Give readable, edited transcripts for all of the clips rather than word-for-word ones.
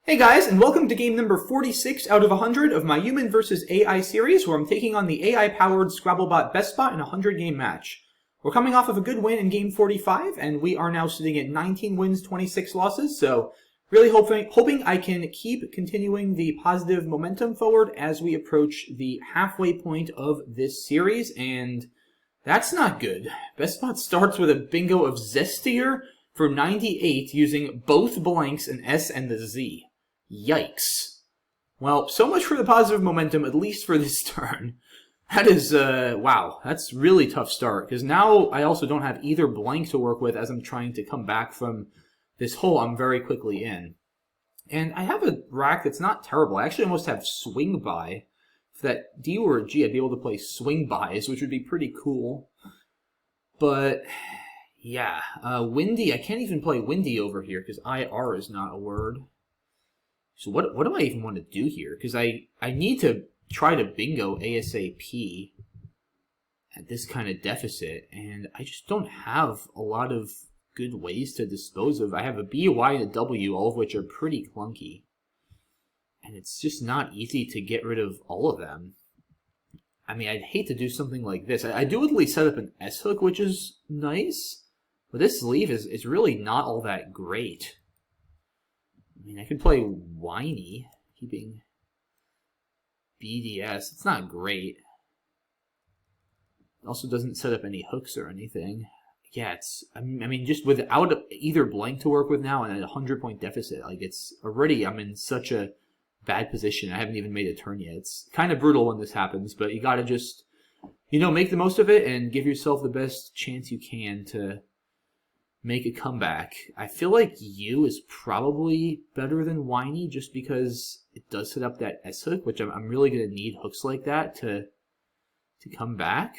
Hey guys, and welcome to game number 46 out of 100 of my Human vs. AI series, where I'm taking on the AI-powered Scrabble-bot BestBot in a 100-game match. We're coming off of a good win in game 45, and we are now sitting at 19 wins, 26 losses, so really hoping I can keep continuing the positive momentum forward as we approach the halfway point of this series, and that's not good. BestBot starts with a bingo of Zestier for 98 using both blanks, an S and the Z. Yikes. Well, so much for the positive momentum, at least for this turn. That is, wow, that's really tough start, because now I also don't have either blank to work with as I'm trying to come back from this hole I'm very quickly in. And I have a rack that's not terrible. I actually almost have swing by. If that D were a G, I'd be able to play swing buys, which would be pretty cool. But, yeah, windy, I can't even play windy over here, because IR is not a word. So what do I even want to do here? Because I need to try to bingo ASAP at this kind of deficit, and I just don't have a lot of good ways to dispose of. I have a B, a Y, and a W, all of which are pretty clunky. And it's just not easy to get rid of all of them. I mean, I'd hate to do something like this. I do at least set up an S hook, which is nice, but this sleeve is really not all that great. I mean, I could play whiny, keeping BDS. It's not great. It also doesn't set up any hooks or anything. Yeah, it's, I mean, just without either blank to work with now and a 100-point deficit, like, it's already, I'm in such a bad position. I haven't even made a turn yet. It's kind of brutal when this happens, but you gotta just, you know, make the most of it and give yourself the best chance you can to make a comeback. I feel like U is probably better than whiny just because it does set up that S hook, which I'm really going to need hooks like that to come back.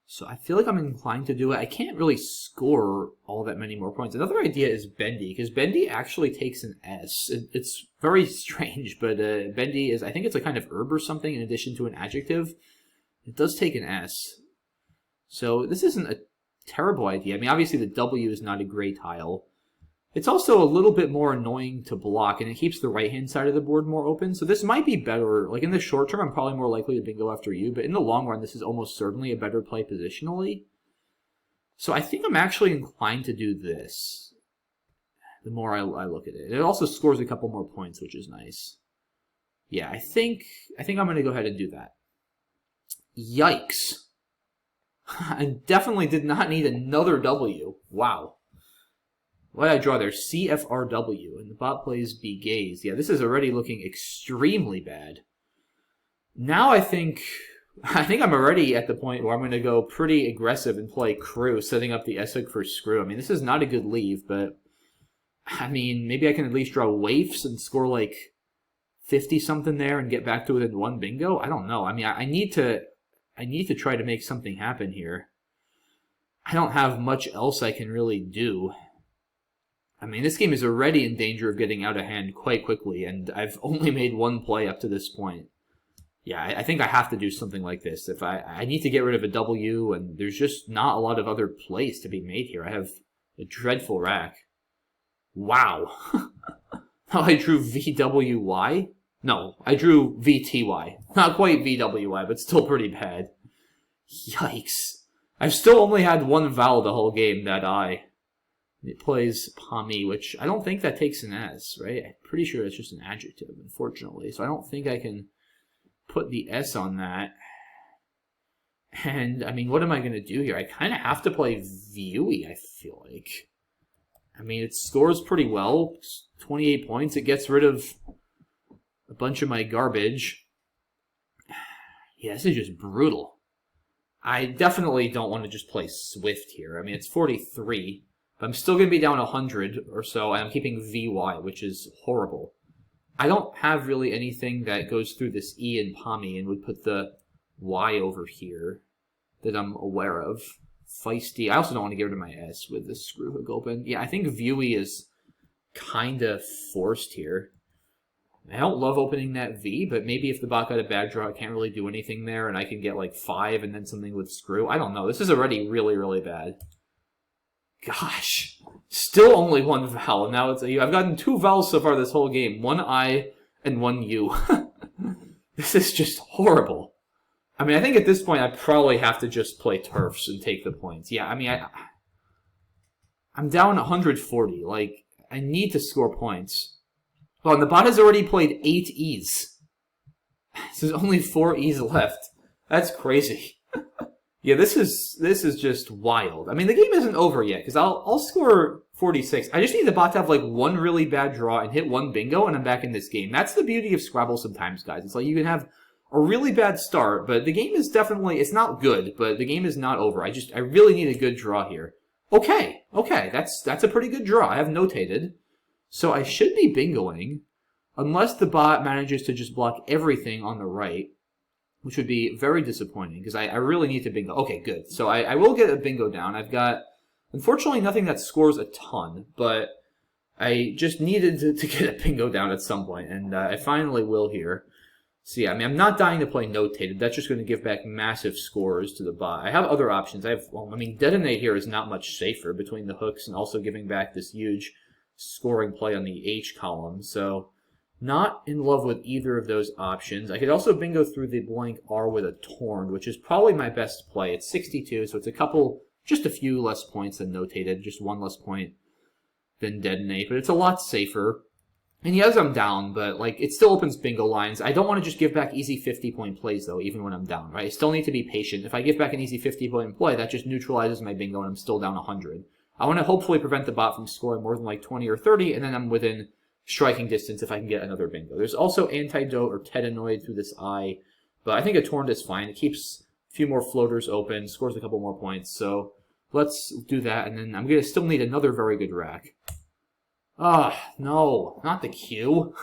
So I feel like I'm inclined to do it. I can't really score all that many more points. Another idea is bendy, because bendy actually takes an S. It's very strange, but bendy is, I think it's a kind of herb or something in addition to an adjective. It does take an S. So this isn't a terrible idea. I mean, obviously the W is not a great tile. It's also a little bit more annoying to block, and it keeps the right-hand side of the board more open. So this might be better. Like, in the short term, I'm probably more likely to bingo after you, but in the long run, this is almost certainly a better play positionally. So I think I'm actually inclined to do this the more I look at it. It also scores a couple more points, which is nice. Yeah, I think I'm going to go ahead and do that. Yikes. I definitely did not need another W. Wow. What did I draw there? CFRW, and the bot plays B gaze. Yeah, this is already looking extremely bad. Now I think I'm already at the point where I'm going to go pretty aggressive and play crew, setting up the S hook for screw. I mean, this is not a good leave, but I mean, maybe I can at least draw waifs and score like 50-something there and get back to within one bingo? I don't know. I mean, I need to try to make something happen here. I don't have much else I can really do. I mean, this game is already in danger of getting out of hand quite quickly, and I've only made one play up to this point. Yeah, I think I have to do something like this. If I need to get rid of a W, and there's just not a lot of other plays to be made here. I have a dreadful rack. Wow. I drew VWY? No, I drew VTY. Not quite VWY, but still pretty bad. Yikes. I've still only had one vowel the whole game, that I. It plays Pommy, which I don't think that takes an S, right? I'm pretty sure it's just an adjective, unfortunately. So I don't think I can put the S on that. And, I mean, what am I going to do here? I kind of have to play Viewy, I feel like. I mean, it scores pretty well. 28 points. It gets rid of a bunch of my garbage. Yeah, this is just brutal. I definitely don't want to just play Swift here. I mean, it's 43, but I'm still going to be down 100 or so, and I'm keeping VY, which is horrible. I don't have really anything that goes through this E in Pommy and would put the Y over here that I'm aware of. Feisty. I also don't want to get rid of my S with this screw hook open. Yeah, I think Viewy is kind of forced here. I don't love opening that V, but maybe if the bot got a bad draw, I can't really do anything there, and I can get like 5 and then something with screw. I don't know. This is already really, really bad. Gosh. Still only one vowel. Now it's a U. I've gotten 2 vowels so far this whole game. 1 I and 1 U. This is just horrible. I mean, I think at this point I probably have to just play turfs and take the points. Yeah, I mean, I'm down 140. Like, I need to score points. Well, and the bot has already played 8 E's. So there's only 4 E's left. That's crazy. Yeah, this is just wild. I mean, the game isn't over yet, because I'll score 46. I just need the bot to have, like, 1 really bad draw and hit 1 bingo, and I'm back in this game. That's the beauty of Scrabble sometimes, guys. It's like you can have a really bad start, but the game is definitely, it's not good, but the game is not over. I really need a good draw here. Okay, that's a pretty good draw. I have notated. So I should be bingoing, unless the bot manages to just block everything on the right, which would be very disappointing, because I really need to bingo. Okay, good. So I will get a bingo down. I've got, unfortunately, nothing that scores a ton, but I just needed to get a bingo down at some point, and I finally will here. So yeah, I mean, I'm not dying to play notated. That's just going to give back massive scores to the bot. I have other options. Detonate here is not much safer between the hooks and also giving back this huge scoring play on the H column. So not in love with either of those options. I could also bingo through the blank R with a torn, which is probably my best play. It's 62, so it's just a few less points than notated, just 1 less point than detonate, but it's a lot safer. And yes, I'm down, but like it still opens bingo lines. I don't want to just give back easy 50-point plays, though, even when I'm down, right? I still need to be patient. If I give back an easy 50-point play, that just neutralizes my bingo, and I'm still down 100. I want to hopefully prevent the bot from scoring more than like 20 or 30, and then I'm within striking distance if I can get another bingo. There's also antidote or tetanoid through this I, but I think a torn is fine. It keeps a few more floaters open, scores a couple more points, so let's do that, and then I'm going to still need another very good rack. No, not the Q.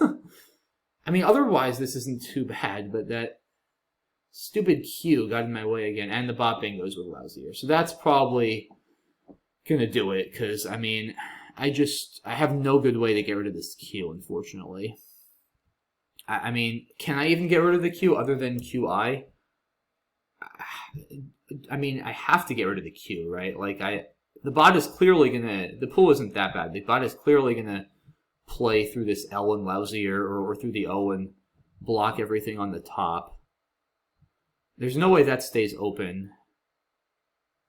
I mean, otherwise this isn't too bad, but that stupid Q got in my way again, and the bot bingos were lousier. So that's probably gonna do it, because, I mean, I have no good way to get rid of this Q, unfortunately. I mean, can I even get rid of the Q other than QI? I mean, I have to get rid of the Q, right? Like, the bot is clearly gonna, the pool isn't that bad. The bot is clearly gonna play through this L and lousier, or through the O and block everything on the top. There's no way that stays open.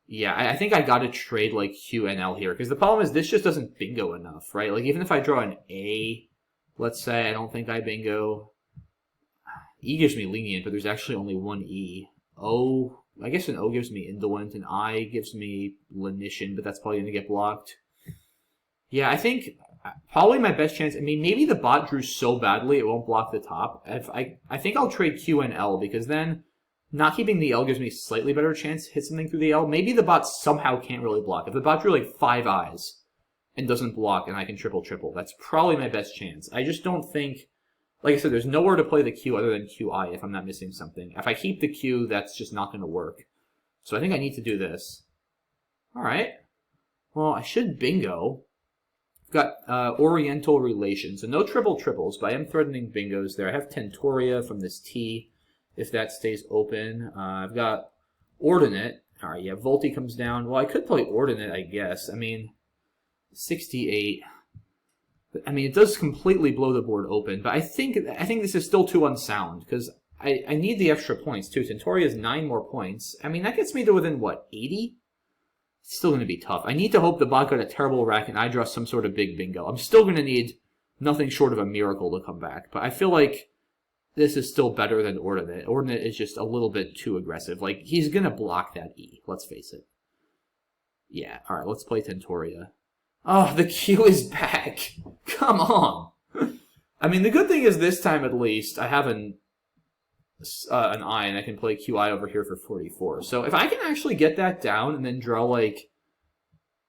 Yeah, I think I gotta trade like Q and L here, because the problem is this just doesn't bingo enough, right? Like, even if I draw an A, let's say, I don't think I bingo. E gives me lenient, but there's actually only 1 E. O, I guess an O gives me indolent, and I gives me lenition, but that's probably going to get blocked. Yeah, I think probably my best chance, I mean, maybe the bot drew so badly it won't block the top. I think I'll trade Q and L, because then not keeping the L gives me a slightly better chance to hit something through the L. Maybe the bot somehow can't really block. If the bot drew like 5 I's and doesn't block and I can triple, that's probably my best chance. I just don't think, like I said, there's nowhere to play the Q other than QI if I'm not missing something. If I keep the Q, that's just not going to work. So I think I need to do this. All right. Well, I should bingo. I've got Oriental Relations. So no triples, but I am threatening bingos there. I have Tentoria from this T, if that stays open. I've got Ordinate. All right, yeah, Volti comes down. Well, I could play Ordinate, I guess. I mean, 68... I mean, it does completely blow the board open, but I think this is still too unsound, because I need the extra points, too. Tentoria is 9 more points. I mean, that gets me to within, what, 80? It's still going to be tough. I need to hope the bot got a terrible rack and I draw some sort of big bingo. I'm still going to need nothing short of a miracle to come back, but I feel like this is still better than Ordinate. Ordinate is just a little bit too aggressive. Like, he's going to block that E, let's face it. Yeah, all right, let's play Tentoria. Oh, the Q is back. Come on. I mean, the good thing is this time at least I have an I, and I can play QI over here for 44. So if I can actually get that down and then draw, like,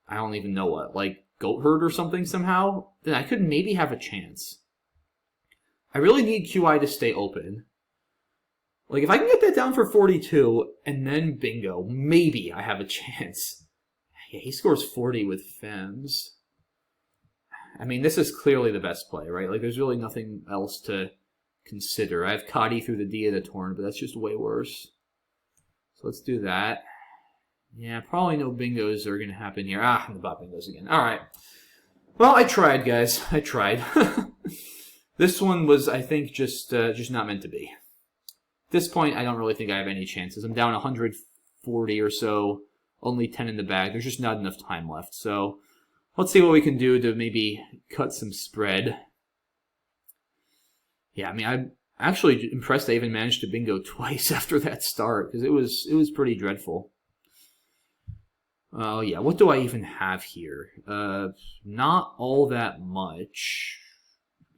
I don't even know what, like Goat Herd or something somehow, then I could maybe have a chance. I really need QI to stay open. Like, if I can get that down for 42 and then bingo, maybe I have a chance. Yeah, he scores 40 with Femmes. I mean, this is clearly the best play, right? Like, there's really nothing else to consider. I have Cotty through the D of the Torn, but that's just way worse. So let's do that. Yeah, probably no bingos are going to happen here. Ah, the bot bingos again. All right. Well, I tried, guys. I tried. This one was, I think, just not meant to be. At this point, I don't really think I have any chances. I'm down 140 or so, only 10 in the bag. There's just not enough time left. So let's see what we can do to maybe cut some spread. Yeah, I mean, I'm actually impressed I even managed to bingo twice after that start, because it was pretty dreadful. Oh, yeah, what do I even have here? Not all that much.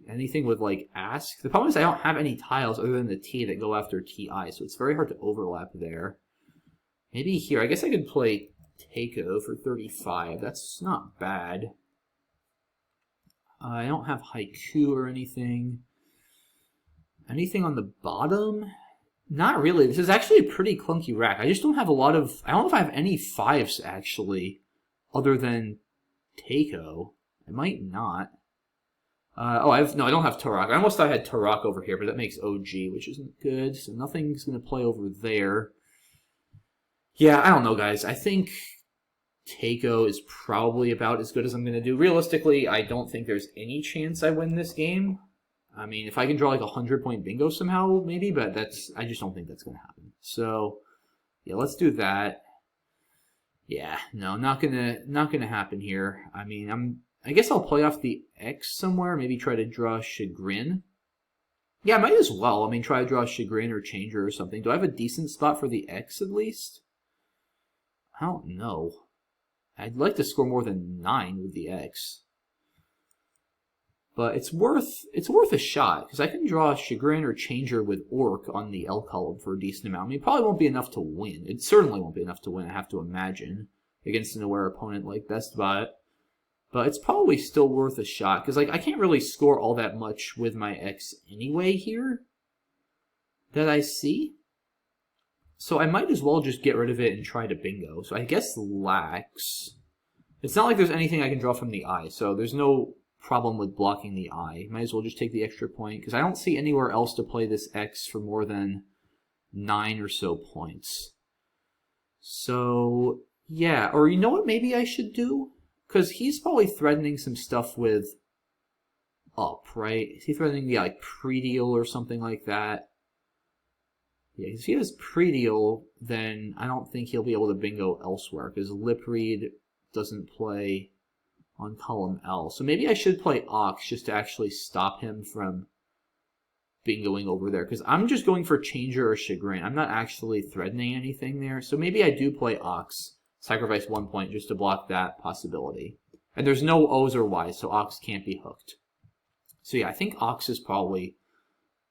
Anything with, like, ask? The problem is I don't have any tiles other than the T that go after TI, so it's very hard to overlap there. Maybe here. I guess I could play Takeo for 35. That's not bad. I don't have Haiku or anything. Anything on the bottom? Not really. This is actually a pretty clunky rack. I just don't have a lot of... I don't know if I have any 5s, actually, other than Takeo. I might not. No, I don't have Turok. I almost thought I had Turok over here, but that makes OG, which isn't good. So nothing's going to play over there. Yeah, I don't know, guys. I think Takeo is probably about as good as I'm going to do. Realistically, I don't think there's any chance I win this game. I mean, if I can draw like a 100-point bingo somehow, maybe, but I just don't think that's going to happen. So, yeah, let's do that. Yeah, no, not gonna happen here. I mean, I guess I'll play off the X somewhere, maybe try to draw Chagrin. Yeah, I might as well. I mean, try to draw Chagrin or Changer or something. Do I have a decent spot for the X at least? I don't know. I'd like to score more than 9 with the X. But it's worth a shot, because I can draw Chagrin or Changer with Orc on the L column for a decent amount. I mean, it probably won't be enough to win. It certainly won't be enough to win, I have to imagine, against an aware opponent like BestBot. But it's probably still worth a shot, because like I can't really score all that much with my X anyway here that I see. So I might as well just get rid of it and try to bingo. So I guess Lax. It's not like there's anything I can draw from the eye, so there's no problem with blocking the eye. Might as well just take the extra point, because I don't see anywhere else to play this X for more than 9 or so points. So, yeah. Or you know what maybe I should do? Because he's probably threatening some stuff with up, right? Is he threatening the like pre-deal or something like that? Yeah, if he has pre-deal, then I don't think he'll be able to bingo elsewhere, because lip read doesn't play on column L. So maybe I should play Ox just to actually stop him from bingoing over there, because I'm just going for Changer or Chagrin. I'm not actually threatening anything there. So maybe I do play Ox, sacrifice 1 point just to block that possibility. And there's no O's or Y's, so Ox can't be hooked. So yeah, I think Ox is probably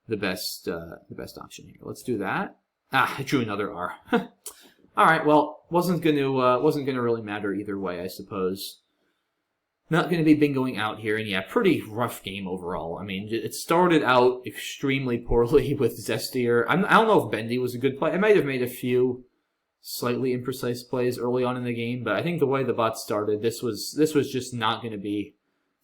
the best option here. Let's do that. Ah, I drew another R. All right, well, wasn't gonna really matter either way, I suppose. Not going to be bingoing out here, and yeah, pretty rough game overall. I mean, it started out extremely poorly with Zestier. I don't know if Bendy was a good play. I might have made a few slightly imprecise plays early on in the game, but I think the way the bot started, this was just not going to be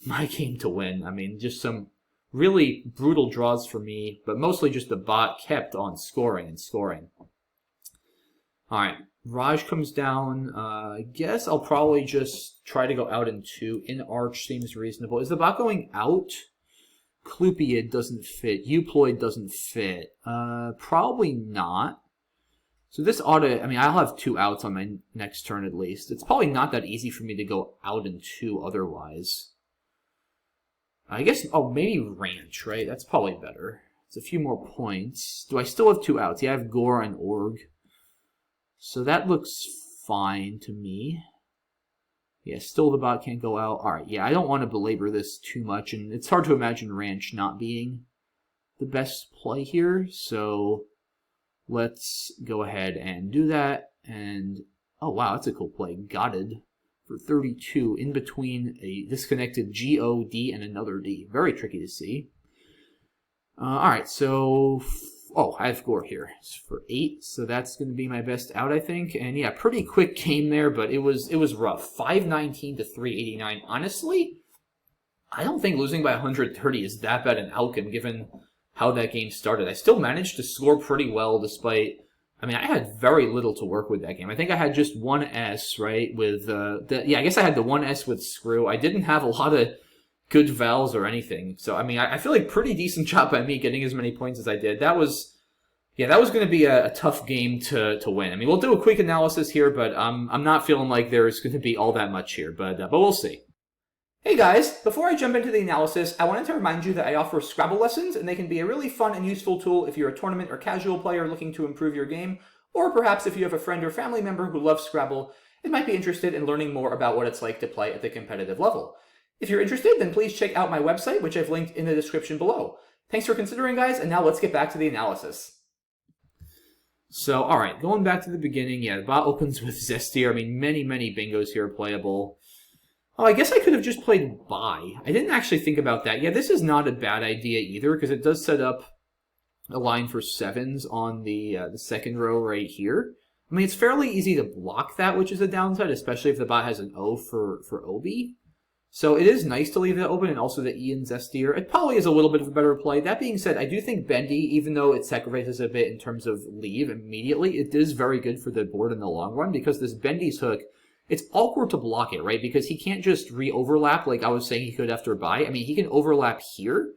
my game to win. I mean, just some really brutal draws for me, but mostly just the bot kept on scoring and scoring. All right. Raj comes down. I guess I'll probably just try to go out in 2. In Arch seems reasonable. Is the bot going out? Clupiid doesn't fit. Euploid doesn't fit. Probably not. So this ought to... I mean, I'll have 2 outs on my next turn at least. It's probably not that easy for me to go out in 2 otherwise. I guess... Oh, maybe Ranch, right? That's probably better. It's a few more points. Do I still have 2 outs? Yeah, I have Gore and Org. So that looks fine to me. Yeah, still the bot can't go out. All right, yeah, I don't want to belabor this too much, and it's hard to imagine Ranch not being the best play here. So let's go ahead and do that. And, oh, wow, that's a cool play. Gotted for 32 in between a disconnected G-O-D and another D. Very tricky to see. All right, so... Oh, I have Gore here. It's for 8, so that's going to be my best out, I think. And yeah, pretty quick game there, but it was rough. 519 to 389. Honestly, I don't think losing by 130 is that bad an outcome given how that game started. I still managed to score pretty well despite I mean, I had very little to work with that game. I think I had just one S, right? With yeah, I guess I had the one S with Screw. I didn't have a lot of good vowels or anything. So I mean, I feel like pretty decent job by me getting as many points as I did. That was, yeah, that was going to be a tough game to win. I mean, we'll do a quick analysis here, but I'm not feeling like there's going to be all that much here, but we'll see. Hey guys, before I jump into the analysis, I wanted to remind you that I offer Scrabble lessons, and they can be a really fun and useful tool if you're a tournament or casual player looking to improve your game, or perhaps if you have a friend or family member who loves Scrabble and might be interested in learning more about what it's like to play at the competitive level. If you're interested, then please check out my website, which I've linked in the description below. Thanks for considering, guys, and now let's get back to the analysis. So, alright, going back to the beginning, yeah, the bot opens with Zestier. I mean, many bingos here are playable. Oh, I guess I could have just played Buy. I didn't actually think about that. Yeah, this is not a bad idea either, because it does set up a line for 7s on the second row right here. I mean, it's fairly easy to block that, which is a downside, especially if the bot has an O for OB. So it is nice to leave that open, and also the E in Zestier. It probably is a little bit of a better play. That being said, I do think Bendy, even though it sacrifices a bit in terms of leave immediately, it is very good for the board in the long run, because this Bendy's hook, it's awkward to block it, right? Because he can't just re-overlap like I was saying he could after Buy. I mean, he can overlap here,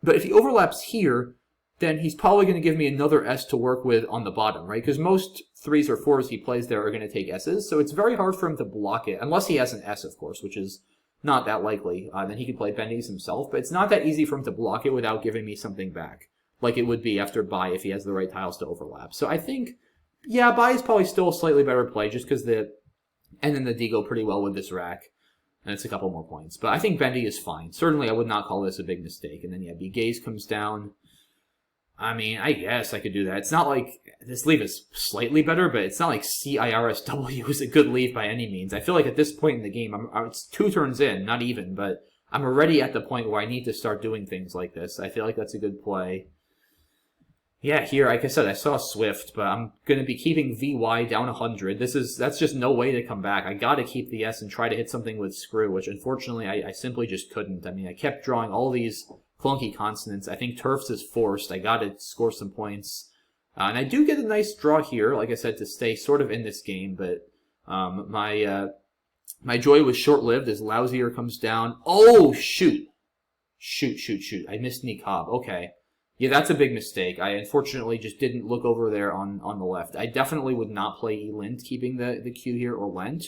but if he overlaps here, then he's probably going to give me another S to work with on the bottom, right? Because most 3s or 4s he plays there are going to take S's, so it's very hard for him to block it, unless he has an S, of course, which is not that likely. Then he could play Bendy's himself, but it's not that easy for him to block it without giving me something back, like it would be after Buy if he has the right tiles to overlap. So I think, yeah, Buy is probably still a slightly better play, just because the N and the D go pretty well with this rack, and it's a couple more points. But I think Bendy is fine. Certainly I would not call this a big mistake. And then, yeah, B-Gaze comes down. I mean, I guess I could do that. It's not like, this leave is slightly better, but it's not like CIRSW is a good leave by any means. I feel like at this point in the game, it's 2 turns in, not even, but I'm already at the point where I need to start doing things like this. I feel like that's a good play. Yeah, here, like I said, I saw Swift, but I'm going to be keeping VY down 100. That's just no way to come back. I got to keep the S and try to hit something with Screw, which unfortunately I simply just couldn't. I mean, I kept drawing all these clunky consonants. I think Turfs is forced. I got to score some points. And I do get a nice draw here, like I said, to stay sort of in this game, but my joy was short-lived as Lousier comes down. Oh, shoot. Shoot. I missed Niqab. Okay. Yeah, that's a big mistake. I unfortunately just didn't look over there on the left. I definitely would not play E-Lint keeping the Q here, or Lent.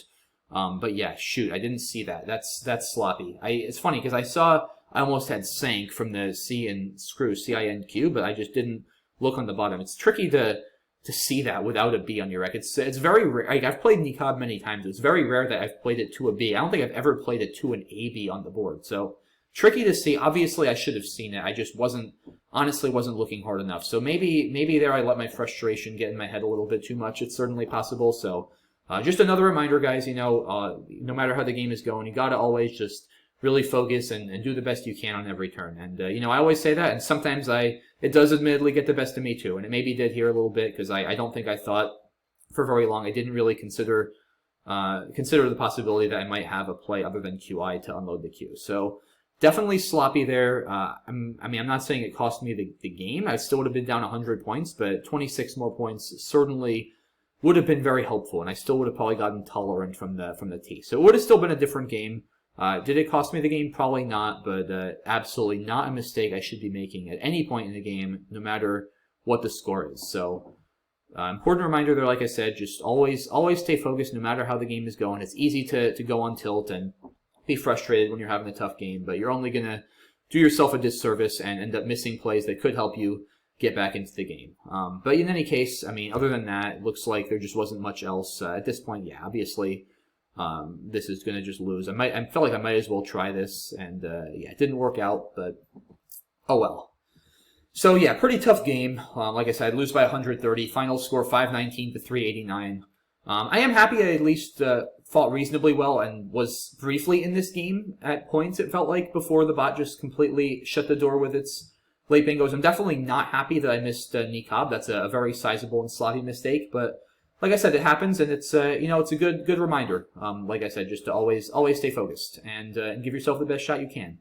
But yeah, shoot, I didn't see that. That's sloppy. It's funny because I almost had Sank from the C and Screw, C-I-N-Q, but I just didn't look on the bottom. It's tricky to see that without a B on your rack. It's very rare. I've played Niqab many times. It's very rare that I've played it to a B. I don't think I've ever played it to an AB on the board. So tricky to see. Obviously, I should have seen it. I just honestly wasn't looking hard enough. So maybe there I let my frustration get in my head a little bit too much. It's certainly possible. So just another reminder, guys, no matter how the game is going, you got to always just really focus and do the best you can on every turn. And, I always say that, and sometimes it does admittedly get the best of me too, and it maybe did here a little bit, because I don't think I thought for very long. I didn't really consider the possibility that I might have a play other than QI to unload the Q. So definitely sloppy there. I'm not saying it cost me the game. I still would have been down 100 points, but 26 more points certainly would have been very helpful, and I still would have probably gotten tolerant from the T. So it would have still been a different game. Did it cost me the game? Probably not, but absolutely not a mistake I should be making at any point in the game, no matter what the score is. So important reminder there, like I said, just always stay focused no matter how the game is going. It's easy to go on tilt and be frustrated when you're having a tough game, but you're only going to do yourself a disservice and end up missing plays that could help you get back into the game. But in any case, other than that, it looks like there just wasn't much else. At this point, yeah, obviously, this is going to just lose. I felt like I might as well try this, and yeah, it didn't work out, but oh well. So yeah, pretty tough game. Like I said, I'd lose by 130. Final score 519 to 389. I am happy I at least fought reasonably well and was briefly in this game at points, it felt like, before the bot just completely shut the door with its late bingos. I'm definitely not happy that I missed Niqab. That's a very sizable and sloppy mistake, but like I said, it happens, and it's it's a good reminder. Like I said, just to always stay focused and give yourself the best shot you can.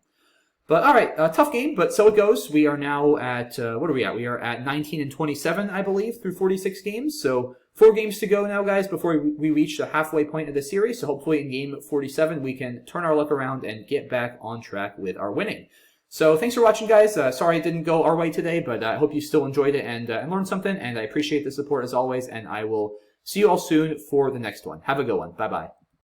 But all right, tough game, but so it goes. We are now at, what are we at? We are at 19 and 27, I believe, through 46 games. So 4 games to go now, guys, before we reach the halfway point of the series. So hopefully in game 47, we can turn our luck around and get back on track with our winning. So thanks for watching, guys. Sorry it didn't go our way today, but I hope you still enjoyed it and learned something. And I appreciate the support as always, and I will see you all soon for the next one. Have a good one. Bye-bye.